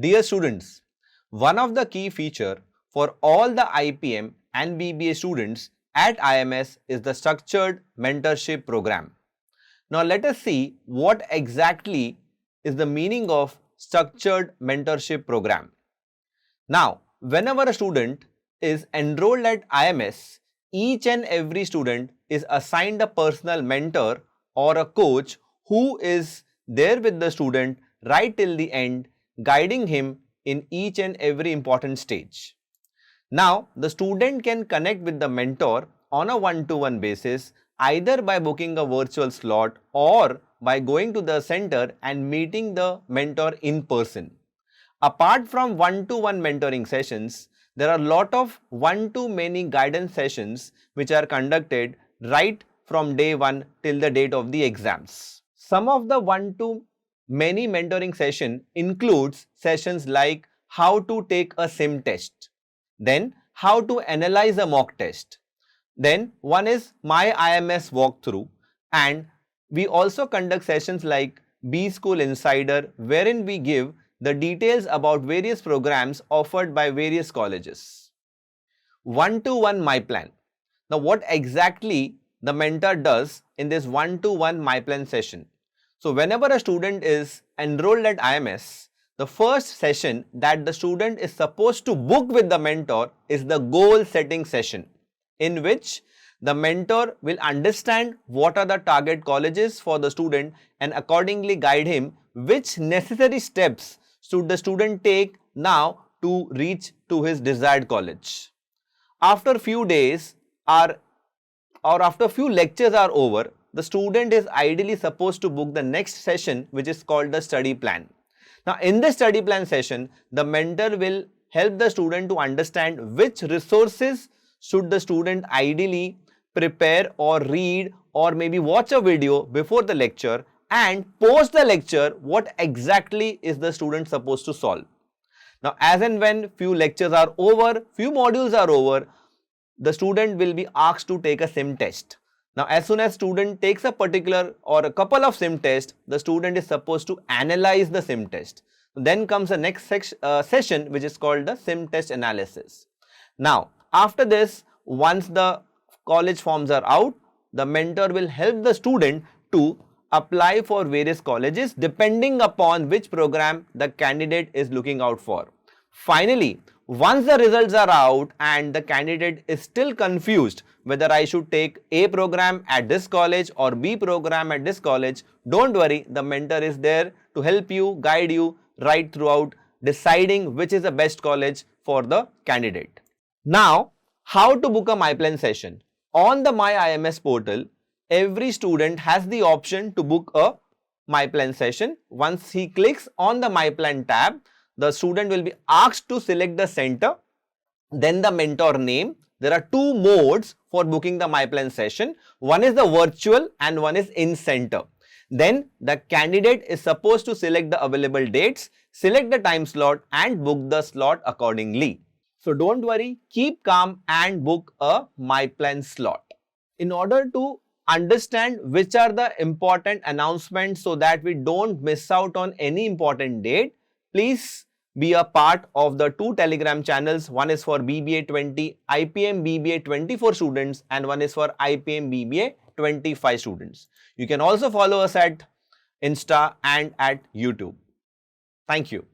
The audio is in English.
Dear students, one of the key features for all the IPM and BBA students at IMS is the structured mentorship program. Now let us see what exactly is the meaning of structured mentorship program. Now, whenever a student is enrolled at IMS, each and every student is assigned a personal mentor or a coach who is there with the student right till the end, guiding him in each and every important stage. Now, the student can connect with the mentor on a one-to-one basis either by booking a virtual slot or by going to the center and meeting the mentor in person. Apart from one-to-one mentoring sessions, there are a lot of one-to-many guidance sessions which are conducted right from day 1 till the date of the exams. Some of the one-to-many mentoring session includes sessions like how to take a sim test, then how to analyze a mock test. Then one is My IMS walkthrough, and we also conduct sessions like B School Insider, wherein we give the details about various programs offered by various colleges. One-to-one My Plan. Now what exactly the mentor does in this one-to-one My Plan session? So whenever a student is enrolled at IMS, the first session that the student is supposed to book with the mentor is the goal setting session, in which the mentor will understand what are the target colleges for the student and accordingly guide him which necessary steps should the student take now to reach to his desired college. After few days or after few lectures are over, the student is ideally supposed to book the next session, which is called the study plan. Now in the study plan session, the mentor will help the student to understand which resources should the student ideally prepare or read or maybe watch a video before the lecture, and post the lecture what exactly is the student supposed to solve. Now as and when few lectures are over, few modules are over, the student will be asked to take a sim test. Now as soon as student takes a particular or a couple of sim tests, the student is supposed to analyze the sim test. Then comes the next session, which is called the sim test analysis. Now after this, once the college forms are out, the mentor will help the student to apply for various colleges depending upon which program the candidate is looking out for. Finally, once the results are out and the candidate is still confused whether I should take A program at this college or B program at this college, don't worry, the mentor is there to help you, guide you right throughout deciding which is the best college for the candidate. Now, how to book a My Plan session? On the My IMS portal, every student has the option to book a My Plan session. Once he clicks on the My Plan tab, the student will be asked to select the center, then the mentor name. There are two modes for booking the My Plan session. One is the virtual and one is in center. Then the candidate is supposed to select the available dates, select the time slot and book the slot accordingly. So don't worry, keep calm and book a My Plan slot. In order to understand which are the important announcements so that we don't miss out on any important date, please be a part of the two Telegram channels. One is for BBA 20, IPM BBA 24 students, and one is for IPM BBA 25 students. You can also follow us at Insta and at YouTube. Thank you.